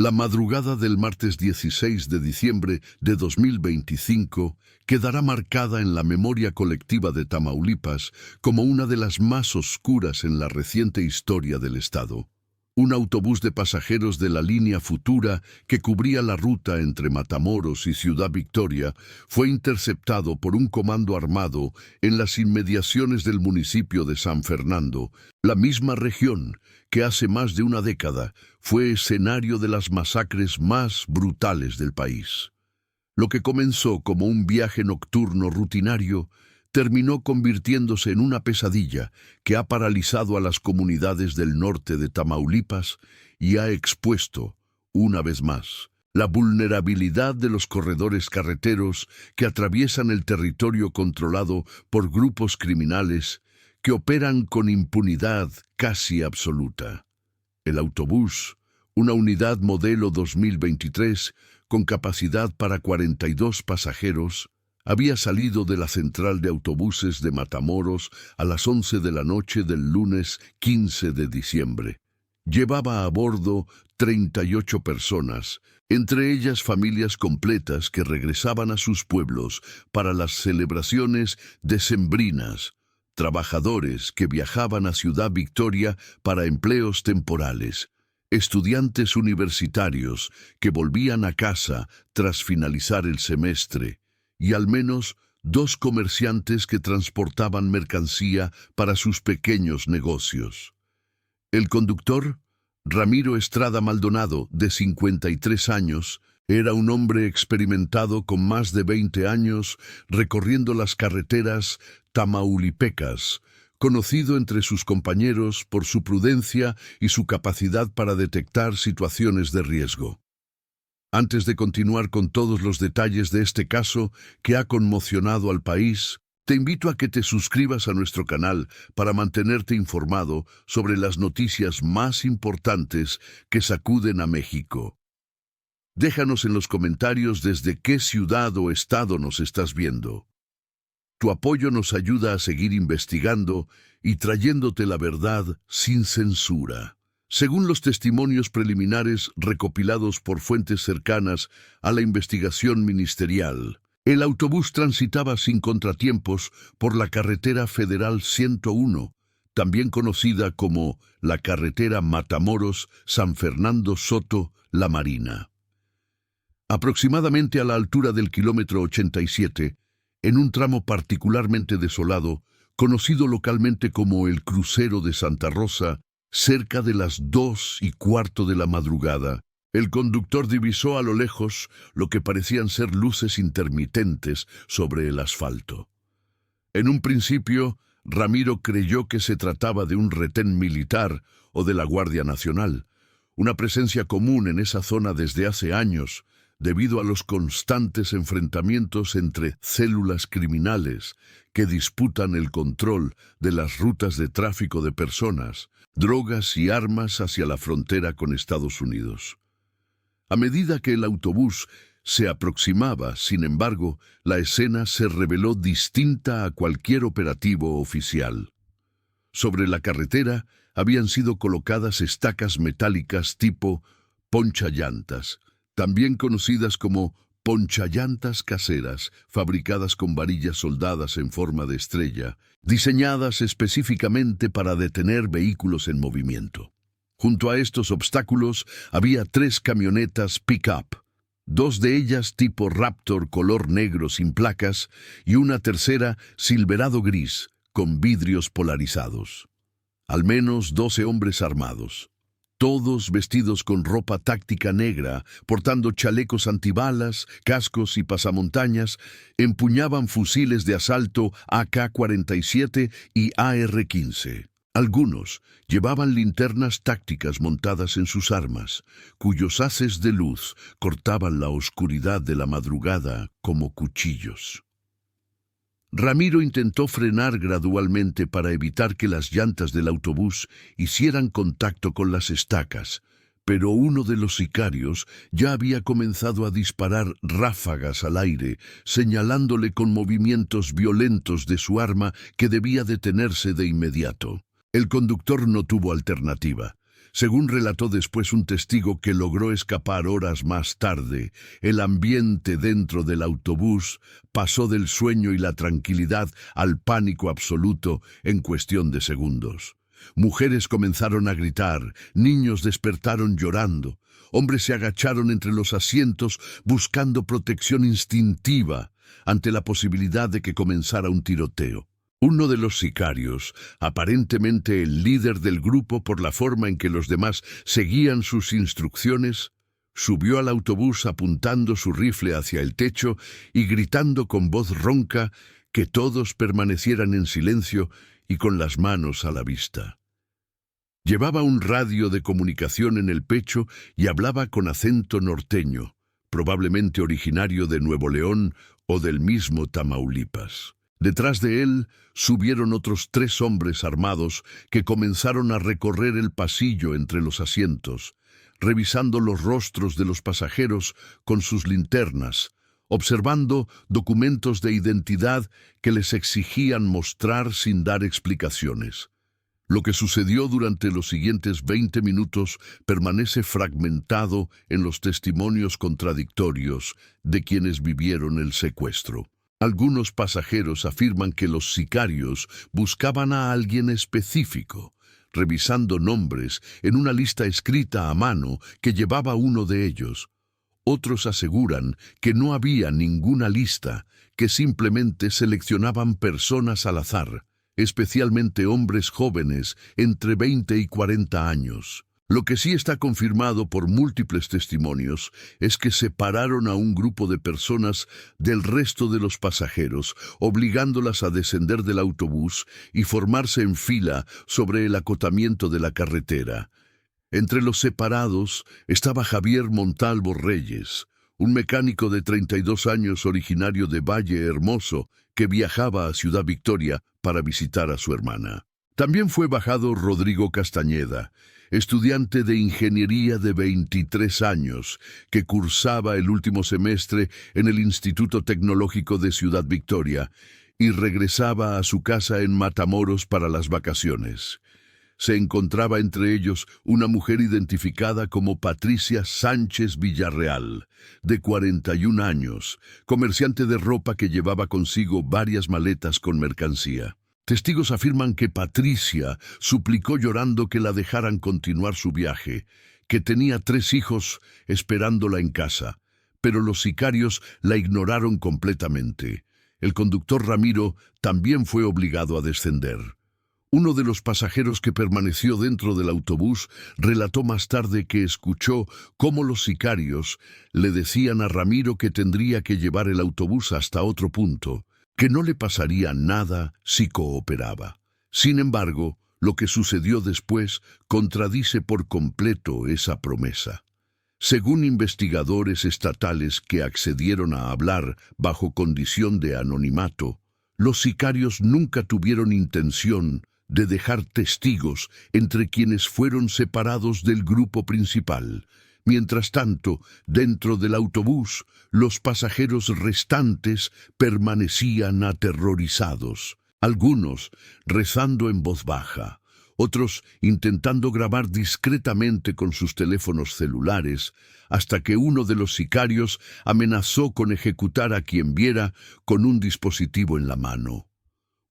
La madrugada del martes 16 de diciembre de 2025 quedará marcada en la memoria colectiva de Tamaulipas como una de las más oscuras en la reciente historia del estado. Un autobús de pasajeros de la línea Futura que cubría la ruta entre Matamoros y Ciudad Victoria fue interceptado por un comando armado en las inmediaciones del municipio de San Fernando, la misma región que hace más de una década fue escenario de las masacres más brutales del país. Lo que comenzó como un viaje nocturno rutinario terminó convirtiéndose en una pesadilla que ha paralizado a las comunidades del norte de Tamaulipas y ha expuesto, una vez más, la vulnerabilidad de los corredores carreteros que atraviesan el territorio controlado por grupos criminales que operan con impunidad casi absoluta. El autobús, una unidad modelo 2023 con capacidad para 42 pasajeros, había salido de la central de autobuses de Matamoros a las 11 de la noche del lunes 15 de diciembre. Llevaba a bordo 38 personas, entre ellas familias completas que regresaban a sus pueblos para las celebraciones decembrinas, trabajadores que viajaban a Ciudad Victoria para empleos temporales, estudiantes universitarios que volvían a casa tras finalizar el semestre, y al menos 2 comerciantes que transportaban mercancía para sus pequeños negocios. El conductor, Ramiro Estrada Maldonado, de 53 años, era un hombre experimentado con más de 20 años recorriendo las carreteras tamaulipecas, conocido entre sus compañeros por su prudencia y su capacidad para detectar situaciones de riesgo. Antes de continuar con todos los detalles de este caso que ha conmocionado al país, te invito a que te suscribas a nuestro canal para mantenerte informado sobre las noticias más importantes que sacuden a México. Déjanos en los comentarios desde qué ciudad o estado nos estás viendo. Tu apoyo nos ayuda a seguir investigando y trayéndote la verdad sin censura. Según los testimonios preliminares recopilados por fuentes cercanas a la investigación ministerial, el autobús transitaba sin contratiempos por la carretera federal 101, también conocida como la carretera Matamoros-San Fernando Soto-La Marina. Aproximadamente a la altura del kilómetro 87, en un tramo particularmente desolado, conocido localmente como el Crucero de Santa Rosa, cerca de las 2:15 de la madrugada, el conductor divisó a lo lejos lo que parecían ser luces intermitentes sobre el asfalto. En un principio, Ramiro creyó que se trataba de un retén militar o de la Guardia Nacional, una presencia común en esa zona desde hace años, debido a los constantes enfrentamientos entre células criminales que disputan el control de las rutas de tráfico de personas, drogas y armas hacia la frontera con Estados Unidos. A medida que el autobús se aproximaba, sin embargo, la escena se reveló distinta a cualquier operativo oficial. Sobre la carretera habían sido colocadas estacas metálicas tipo ponchallantas, también conocidas como ponchallantas caseras, fabricadas con varillas soldadas en forma de estrella, diseñadas específicamente para detener vehículos en movimiento. Junto a estos obstáculos había 3 camionetas pick-up, 2 de ellas tipo Raptor color negro sin placas y una tercera Silverado gris con vidrios polarizados. Al menos 12 hombres armados, todos vestidos con ropa táctica negra, portando chalecos antibalas, cascos y pasamontañas, empuñaban fusiles de asalto AK-47 y AR-15. Algunos llevaban linternas tácticas montadas en sus armas, cuyos haces de luz cortaban la oscuridad de la madrugada como cuchillos. Ramiro intentó frenar gradualmente para evitar que las llantas del autobús hicieran contacto con las estacas, pero uno de los sicarios ya había comenzado a disparar ráfagas al aire, señalándole con movimientos violentos de su arma que debía detenerse de inmediato. El conductor no tuvo alternativa. Según relató después un testigo que logró escapar horas más tarde, el ambiente dentro del autobús pasó del sueño y la tranquilidad al pánico absoluto en cuestión de segundos. Mujeres comenzaron a gritar, niños despertaron llorando, hombres se agacharon entre los asientos buscando protección instintiva ante la posibilidad de que comenzara un tiroteo. Uno de los sicarios, aparentemente el líder del grupo por la forma en que los demás seguían sus instrucciones, subió al autobús apuntando su rifle hacia el techo y gritando con voz ronca que todos permanecieran en silencio y con las manos a la vista. Llevaba un radio de comunicación en el pecho y hablaba con acento norteño, probablemente originario de Nuevo León o del mismo Tamaulipas. Detrás de él subieron otros 3 hombres armados que comenzaron a recorrer el pasillo entre los asientos, revisando los rostros de los pasajeros con sus linternas, observando documentos de identidad que les exigían mostrar sin dar explicaciones. Lo que sucedió durante los siguientes 20 minutos permanece fragmentado en los testimonios contradictorios de quienes vivieron el secuestro. Algunos pasajeros afirman que los sicarios buscaban a alguien específico, revisando nombres en una lista escrita a mano que llevaba uno de ellos. Otros aseguran que no había ninguna lista, que simplemente seleccionaban personas al azar, especialmente hombres jóvenes entre 20 y 40 años. Lo que sí está confirmado por múltiples testimonios es que separaron a un grupo de personas del resto de los pasajeros, obligándolas a descender del autobús y formarse en fila sobre el acotamiento de la carretera. Entre los separados estaba Javier Montalvo Reyes, un mecánico de 32 años originario de Valle Hermoso que viajaba a Ciudad Victoria para visitar a su hermana. También fue bajado Rodrigo Castañeda, estudiante de ingeniería de 23 años, que cursaba el último semestre en el Instituto Tecnológico de Ciudad Victoria y regresaba a su casa en Matamoros para las vacaciones. Se encontraba entre ellos una mujer identificada como Patricia Sánchez Villarreal, de 41 años, comerciante de ropa que llevaba consigo varias maletas con mercancía. Testigos afirman que Patricia suplicó llorando que la dejaran continuar su viaje, que tenía 3 hijos esperándola en casa, pero los sicarios la ignoraron completamente. El conductor Ramiro también fue obligado a descender. Uno de los pasajeros que permaneció dentro del autobús relató más tarde que escuchó cómo los sicarios le decían a Ramiro que tendría que llevar el autobús hasta otro punto, que no le pasaría nada si cooperaba. Sin embargo, lo que sucedió después contradice por completo esa promesa. Según investigadores estatales que accedieron a hablar bajo condición de anonimato, los sicarios nunca tuvieron intención de dejar testigos entre quienes fueron separados del grupo principal. Mientras tanto, dentro del autobús, los pasajeros restantes permanecían aterrorizados, algunos rezando en voz baja, otros intentando grabar discretamente con sus teléfonos celulares, hasta que uno de los sicarios amenazó con ejecutar a quien viera con un dispositivo en la mano.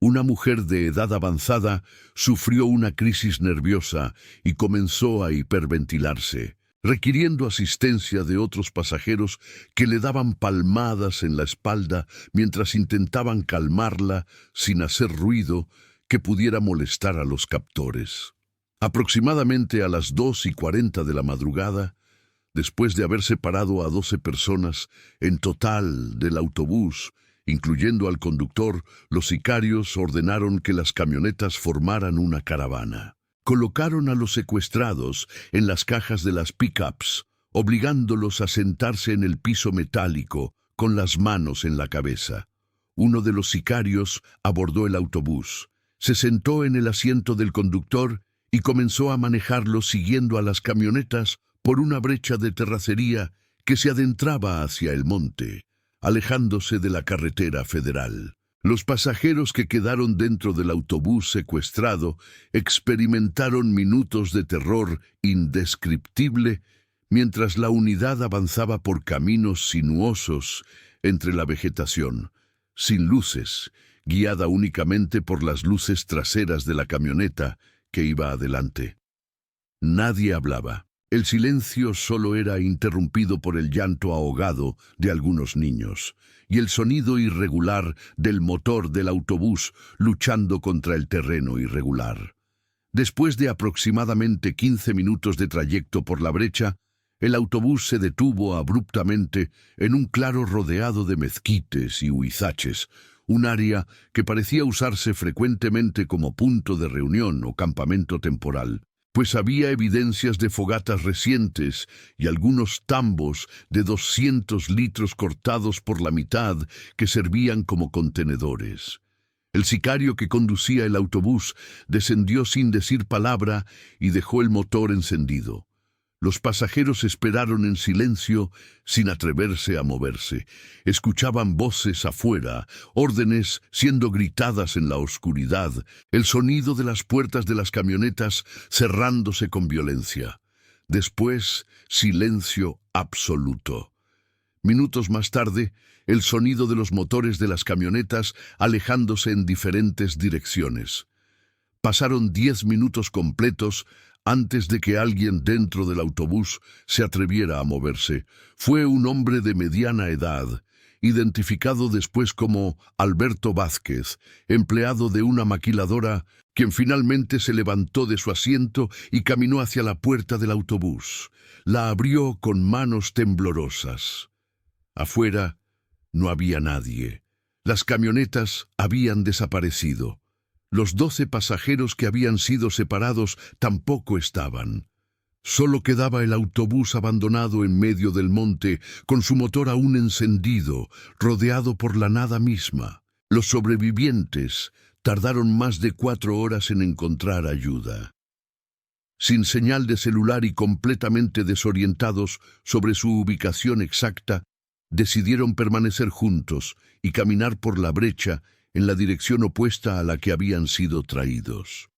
Una mujer de edad avanzada sufrió una crisis nerviosa y comenzó a hiperventilarse, requiriendo asistencia de otros pasajeros que le daban palmadas en la espalda mientras intentaban calmarla sin hacer ruido que pudiera molestar a los captores. Aproximadamente a las 2:40 de la madrugada, después de haber separado a 12 personas en total del autobús, incluyendo al conductor, los sicarios ordenaron que las camionetas formaran una caravana. Colocaron a los secuestrados en las cajas de las pick-ups, obligándolos a sentarse en el piso metálico con las manos en la cabeza. Uno de los sicarios abordó el autobús, se sentó en el asiento del conductor y comenzó a manejarlo siguiendo a las camionetas por una brecha de terracería que se adentraba hacia el monte, alejándose de la carretera federal. Los pasajeros que quedaron dentro del autobús secuestrado experimentaron minutos de terror indescriptible mientras la unidad avanzaba por caminos sinuosos entre la vegetación, sin luces, guiada únicamente por las luces traseras de la camioneta que iba adelante. Nadie hablaba. El silencio solo era interrumpido por el llanto ahogado de algunos niños y el sonido irregular del motor del autobús luchando contra el terreno irregular. Después de aproximadamente 15 minutos de trayecto por la brecha, el autobús se detuvo abruptamente en un claro rodeado de mezquites y huizaches, un área que parecía usarse frecuentemente como punto de reunión o campamento temporal, pues había evidencias de fogatas recientes y algunos tambos de 200 litros cortados por la mitad que servían como contenedores. El sicario que conducía el autobús descendió sin decir palabra y dejó el motor encendido. Los pasajeros esperaron en silencio, sin atreverse a moverse. Escuchaban voces afuera, órdenes siendo gritadas en la oscuridad, el sonido de las puertas de las camionetas cerrándose con violencia. Después, silencio absoluto. Minutos más tarde, el sonido de los motores de las camionetas alejándose en diferentes direcciones. Pasaron 10 minutos completos antes de que alguien dentro del autobús se atreviera a moverse. Fue un hombre de mediana edad, identificado después como Alberto Vázquez, empleado de una maquiladora, quien finalmente se levantó de su asiento y caminó hacia la puerta del autobús. La abrió con manos temblorosas. Afuera no había nadie. Las camionetas habían desaparecido. Los 12 pasajeros que habían sido separados tampoco estaban. Solo quedaba el autobús abandonado en medio del monte, con su motor aún encendido, rodeado por la nada misma. Los sobrevivientes tardaron más de 4 horas en encontrar ayuda. Sin señal de celular y completamente desorientados sobre su ubicación exacta, decidieron permanecer juntos y caminar por la brecha en la dirección opuesta a la que habían sido traídos.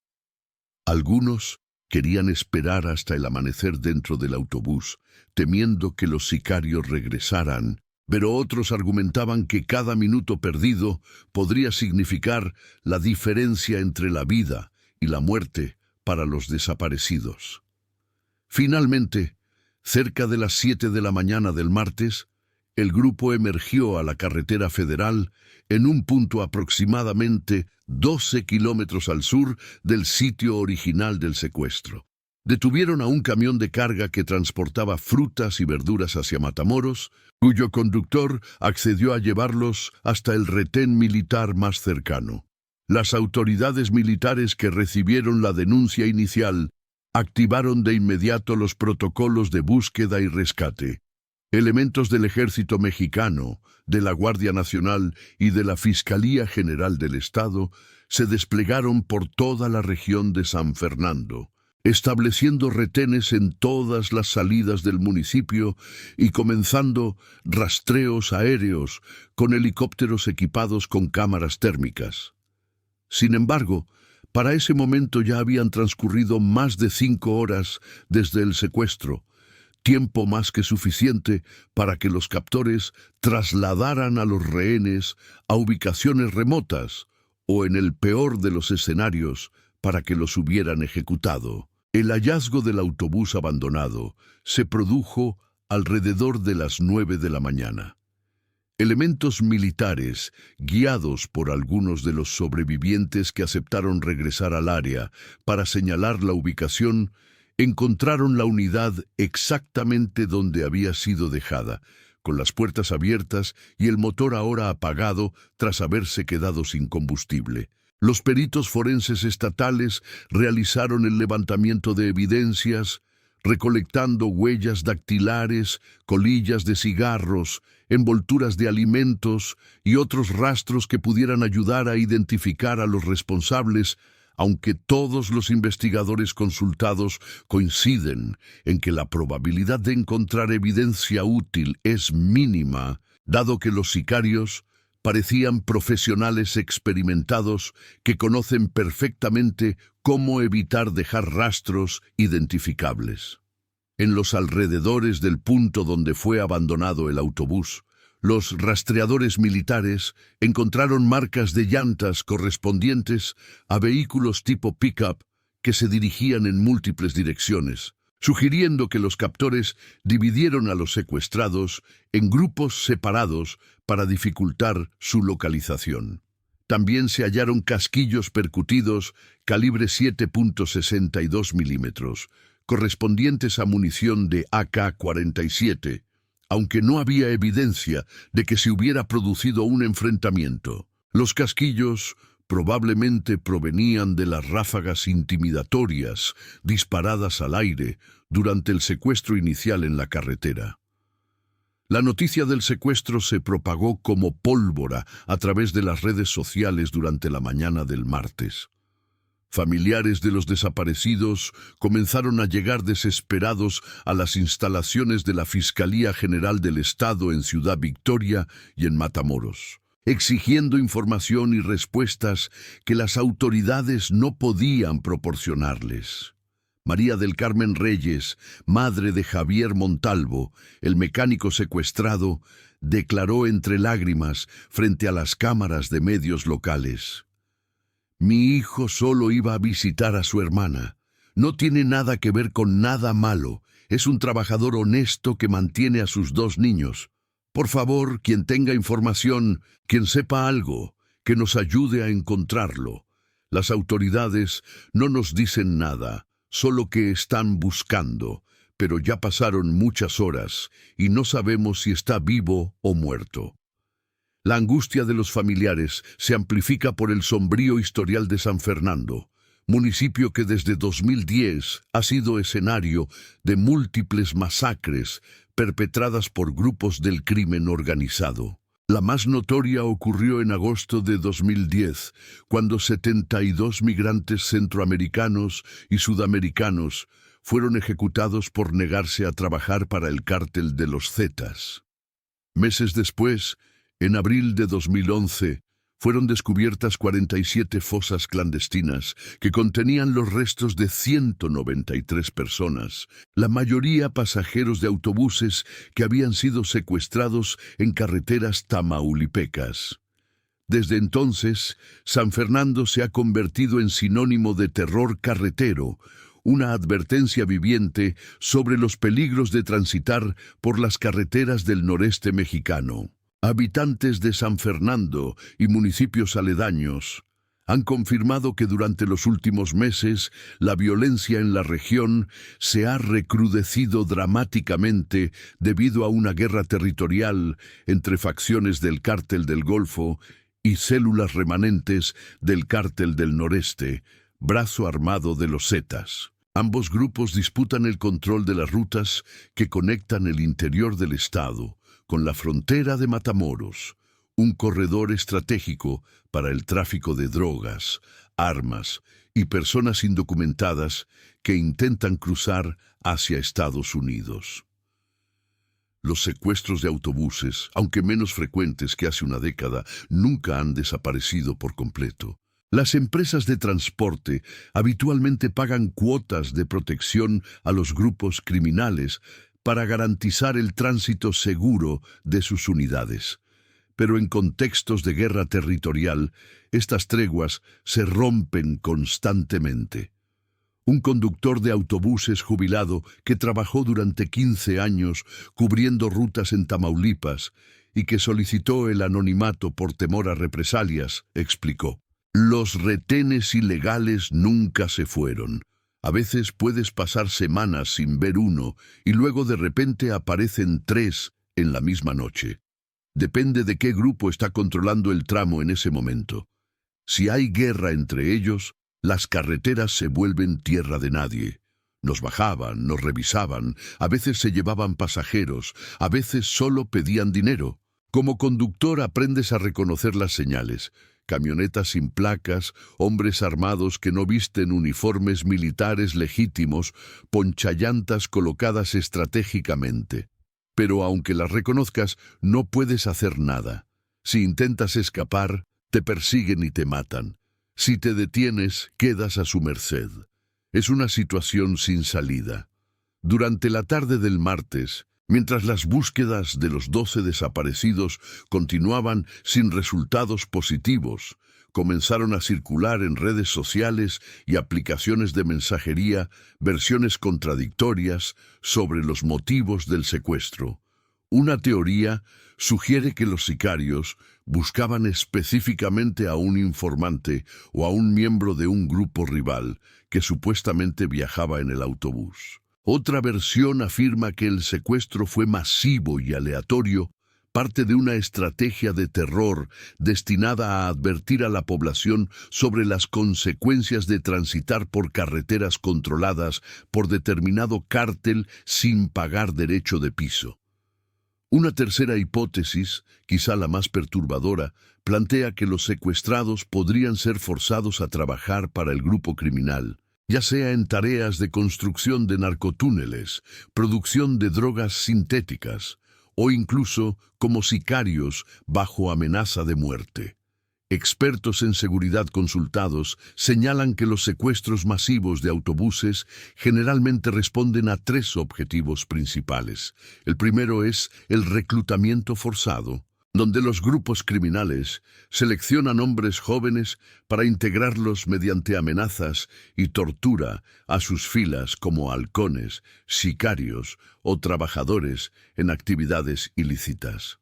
Algunos querían esperar hasta el amanecer dentro del autobús, temiendo que los sicarios regresaran, pero otros argumentaban que cada minuto perdido podría significar la diferencia entre la vida y la muerte para los desaparecidos. Finalmente, cerca de las 7 de la mañana del martes, el grupo emergió a la carretera federal en un punto aproximadamente 12 kilómetros al sur del sitio original del secuestro. Detuvieron a un camión de carga que transportaba frutas y verduras hacia Matamoros, cuyo conductor accedió a llevarlos hasta el retén militar más cercano. Las autoridades militares que recibieron la denuncia inicial activaron de inmediato los protocolos de búsqueda y rescate. Elementos del Ejército Mexicano, de la Guardia Nacional y de la Fiscalía General del Estado se desplegaron por toda la región de San Fernando, estableciendo retenes en todas las salidas del municipio y comenzando rastreos aéreos con helicópteros equipados con cámaras térmicas. Sin embargo, para ese momento ya habían transcurrido más de 5 horas desde el secuestro, tiempo más que suficiente para que los captores trasladaran a los rehenes a ubicaciones remotas o, en el peor de los escenarios, para que los hubieran ejecutado. El hallazgo del autobús abandonado se produjo alrededor de las 9 de la mañana. Elementos militares, guiados por algunos de los sobrevivientes que aceptaron regresar al área para señalar la ubicación, encontraron la unidad exactamente donde había sido dejada, con las puertas abiertas y el motor ahora apagado tras haberse quedado sin combustible. Los peritos forenses estatales realizaron el levantamiento de evidencias, recolectando huellas dactilares, colillas de cigarros, envolturas de alimentos y otros rastros que pudieran ayudar a identificar a los responsables, aunque todos los investigadores consultados coinciden en que la probabilidad de encontrar evidencia útil es mínima, dado que los sicarios Parecían profesionales experimentados que conocen perfectamente cómo evitar dejar rastros identificables. En los alrededores del punto donde fue abandonado el autobús, los rastreadores militares encontraron marcas de llantas correspondientes a vehículos tipo pick-up que se dirigían en múltiples direcciones, sugiriendo que los captores dividieron a los secuestrados en grupos separados para dificultar su localización. También se hallaron casquillos percutidos calibre 7.62 milímetros, correspondientes a munición de AK-47, aunque no había evidencia de que se hubiera producido un enfrentamiento. Los casquillos probablemente provenían de las ráfagas intimidatorias disparadas al aire durante el secuestro inicial en la carretera. La noticia del secuestro se propagó como pólvora a través de las redes sociales durante la mañana del martes. Familiares de los desaparecidos comenzaron a llegar desesperados a las instalaciones de la Fiscalía General del Estado en Ciudad Victoria y en Matamoros, exigiendo información y respuestas que las autoridades no podían proporcionarles. María del Carmen Reyes, madre de Javier Montalvo, el mecánico secuestrado, declaró entre lágrimas frente a las cámaras de medios locales: «Mi hijo solo iba a visitar a su hermana. No tiene nada que ver con nada malo. Es un trabajador honesto que mantiene a sus 2 niños. Por favor, quien tenga información, quien sepa algo, que nos ayude a encontrarlo. Las autoridades no nos dicen nada, solo que están buscando, pero ya pasaron muchas horas y no sabemos si está vivo o muerto». La angustia de los familiares se amplifica por el sombrío historial de San Fernando, municipio que desde 2010 ha sido escenario de múltiples masacres perpetradas por grupos del crimen organizado. La más notoria ocurrió en agosto de 2010, cuando 72 migrantes centroamericanos y sudamericanos fueron ejecutados por negarse a trabajar para el cártel de los Zetas. Meses después, en abril de 2011, fueron descubiertas 47 fosas clandestinas que contenían los restos de 193 personas, la mayoría pasajeros de autobuses que habían sido secuestrados en carreteras tamaulipecas. Desde entonces, San Fernando se ha convertido en sinónimo de terror carretero, una advertencia viviente sobre los peligros de transitar por las carreteras del noreste mexicano. Habitantes de San Fernando y municipios aledaños han confirmado que durante los últimos meses la violencia en la región se ha recrudecido dramáticamente debido a una guerra territorial entre facciones del Cártel del Golfo y células remanentes del Cártel del Noreste, brazo armado de los Zetas. Ambos grupos disputan el control de las rutas que conectan el interior del estado con la frontera de Matamoros, un corredor estratégico para el tráfico de drogas, armas y personas indocumentadas que intentan cruzar hacia Estados Unidos. Los secuestros de autobuses, aunque menos frecuentes que hace una década, nunca han desaparecido por completo. Las empresas de transporte habitualmente pagan cuotas de protección a los grupos criminales para garantizar el tránsito seguro de sus unidades. Pero en contextos de guerra territorial, estas treguas se rompen constantemente. Un conductor de autobuses jubilado que trabajó durante 15 años cubriendo rutas en Tamaulipas y que solicitó el anonimato por temor a represalias, explicó: «Los retenes ilegales nunca se fueron. A veces puedes pasar semanas sin ver uno y luego de repente aparecen 3 en la misma noche. Depende de qué grupo está controlando el tramo en ese momento. Si hay guerra entre ellos, las carreteras se vuelven tierra de nadie. Nos bajaban, nos revisaban, a veces se llevaban pasajeros, a veces solo pedían dinero. Como conductor aprendes a reconocer las señales. Camionetas sin placas, hombres armados que no visten uniformes militares legítimos, ponchallantas colocadas estratégicamente. Pero aunque las reconozcas, no puedes hacer nada. Si intentas escapar, te persiguen y te matan. Si te detienes, quedas a su merced. Es una situación sin salida. Durante la tarde del martes, mientras las búsquedas de los 12 desaparecidos continuaban sin resultados positivos, comenzaron a circular en redes sociales y aplicaciones de mensajería versiones contradictorias sobre los motivos del secuestro. Una teoría sugiere que los sicarios buscaban específicamente a un informante o a un miembro de un grupo rival que supuestamente viajaba en el autobús. Otra versión afirma que el secuestro fue masivo y aleatorio, parte de una estrategia de terror destinada a advertir a la población sobre las consecuencias de transitar por carreteras controladas por determinado cártel sin pagar derecho de piso. Una tercera hipótesis, quizá la más perturbadora, plantea que los secuestrados podrían ser forzados a trabajar para el grupo criminal, ya sea en tareas de construcción de narcotúneles, producción de drogas sintéticas, o incluso como sicarios bajo amenaza de muerte. Expertos en seguridad consultados señalan que los secuestros masivos de autobuses generalmente responden a tres objetivos principales. El primero es el reclutamiento forzado, donde los grupos criminales seleccionan hombres jóvenes para integrarlos mediante amenazas y tortura a sus filas como halcones, sicarios o trabajadores en actividades ilícitas.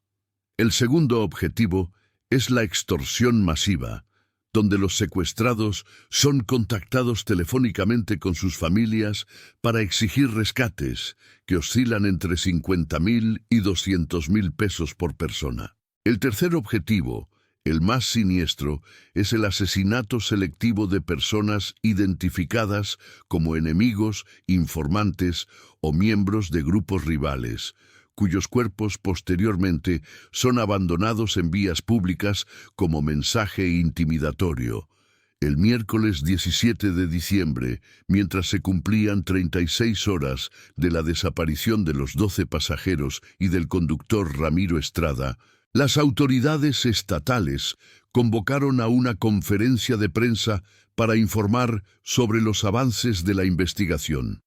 El segundo objetivo es la extorsión masiva, donde los secuestrados son contactados telefónicamente con sus familias para exigir rescates que oscilan entre 50.000 y 200.000 pesos por persona. El tercer objetivo, el más siniestro, es el asesinato selectivo de personas identificadas como enemigos, informantes o miembros de grupos rivales, cuyos cuerpos posteriormente son abandonados en vías públicas como mensaje intimidatorio. El miércoles 17 de diciembre, mientras se cumplían 36 horas de la desaparición de los 12 pasajeros y del conductor Ramiro Estrada, las autoridades estatales convocaron a una conferencia de prensa para informar sobre los avances de la investigación.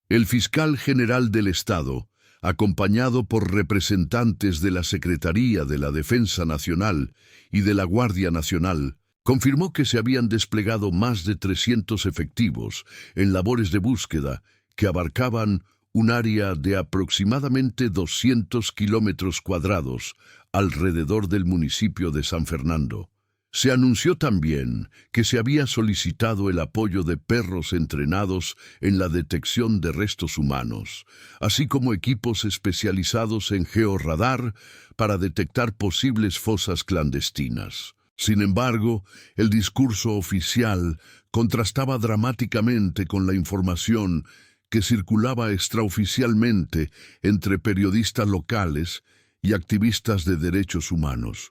El fiscal general del Estado, acompañado por representantes de la Secretaría de la Defensa Nacional y de la Guardia Nacional, confirmó que se habían desplegado más de 300 efectivos en labores de búsqueda que abarcaban un área de aproximadamente 200 kilómetros cuadrados alrededor del municipio de San Fernando. Se anunció también que se había solicitado el apoyo de perros entrenados en la detección de restos humanos, así como equipos especializados en georradar para detectar posibles fosas clandestinas. Sin embargo, el discurso oficial contrastaba dramáticamente con la información que circulaba extraoficialmente entre periodistas locales y activistas de derechos humanos.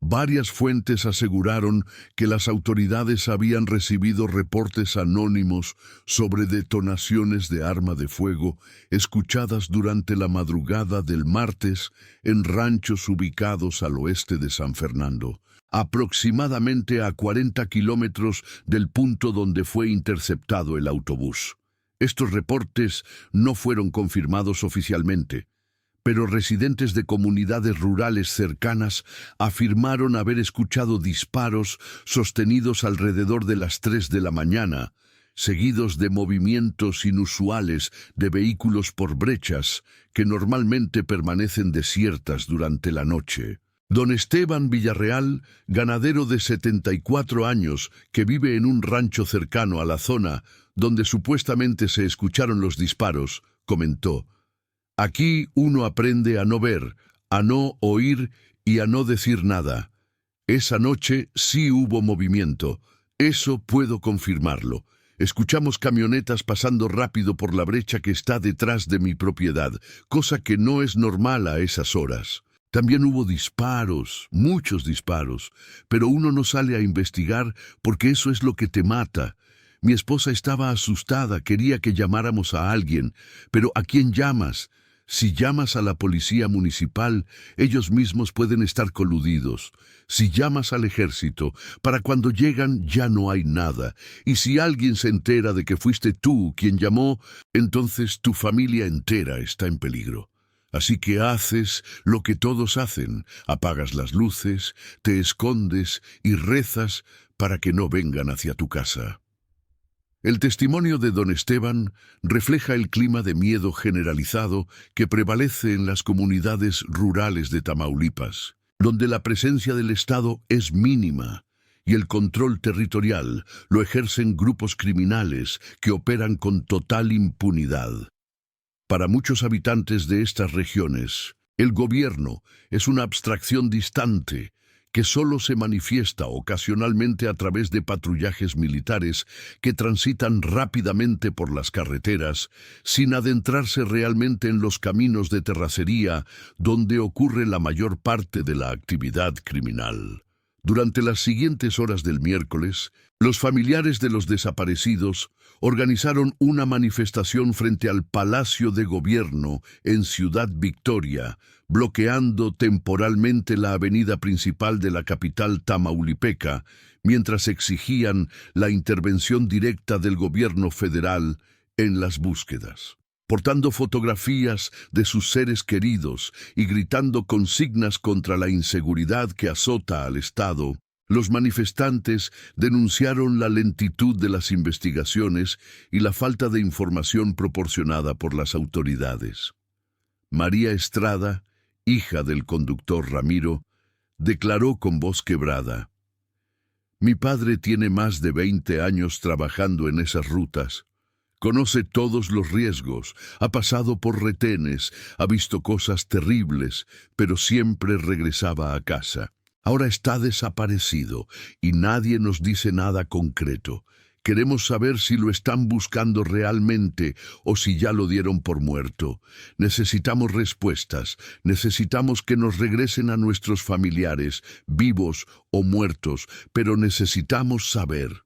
Varias fuentes aseguraron que las autoridades habían recibido reportes anónimos sobre detonaciones de arma de fuego escuchadas durante la madrugada del martes en ranchos ubicados al oeste de San Fernando, aproximadamente a 40 kilómetros del punto donde fue interceptado el autobús. Estos reportes no fueron confirmados oficialmente, pero residentes de comunidades rurales cercanas afirmaron haber escuchado disparos sostenidos alrededor de las 3 de la mañana, seguidos de movimientos inusuales de vehículos por brechas que normalmente permanecen desiertas durante la noche. Don Esteban Villarreal, ganadero de 74 años que vive en un rancho cercano a la zona donde supuestamente se escucharon los disparos, comentó: «Aquí uno aprende a no ver, a no oír y a no decir nada. Esa noche sí hubo movimiento, eso puedo confirmarlo. Escuchamos camionetas pasando rápido por la brecha que está detrás de mi propiedad, cosa que no es normal a esas horas. También hubo disparos, muchos disparos, pero uno no sale a investigar porque eso es lo que te mata. Mi esposa estaba asustada, quería que llamáramos a alguien, pero ¿a quién llamas? Si llamas a la policía municipal, ellos mismos pueden estar coludidos. Si llamas al ejército, para cuando llegan ya no hay nada. Y si alguien se entera de que fuiste tú quien llamó, entonces tu familia entera está en peligro. Así que haces lo que todos hacen, apagas las luces, te escondes y rezas para que no vengan hacia tu casa. El testimonio de don Esteban refleja el clima de miedo generalizado que prevalece en las comunidades rurales de Tamaulipas, donde la presencia del Estado es mínima y el control territorial lo ejercen grupos criminales que operan con total impunidad. Para muchos habitantes de estas regiones, el gobierno es una abstracción distante que solo se manifiesta ocasionalmente a través de patrullajes militares que transitan rápidamente por las carreteras sin adentrarse realmente en los caminos de terracería donde ocurre la mayor parte de la actividad criminal. Durante las siguientes horas del miércoles, los familiares de los desaparecidos organizaron una manifestación frente al Palacio de Gobierno en Ciudad Victoria, bloqueando temporalmente la avenida principal de la capital tamaulipeca, mientras exigían la intervención directa del gobierno federal en las búsquedas. Portando fotografías de sus seres queridos y gritando consignas contra la inseguridad que azota al Estado, los manifestantes denunciaron la lentitud de las investigaciones y la falta de información proporcionada por las autoridades. María Estrada, hija del conductor Ramiro, declaró con voz quebrada: «Mi padre tiene más de 20 años trabajando en esas rutas. Conoce todos los riesgos, ha pasado por retenes, ha visto cosas terribles, pero siempre regresaba a casa. Ahora está desaparecido y nadie nos dice nada concreto. Queremos saber si lo están buscando realmente o si ya lo dieron por muerto. Necesitamos respuestas, necesitamos que nos regresen a nuestros familiares, vivos o muertos, pero necesitamos saber».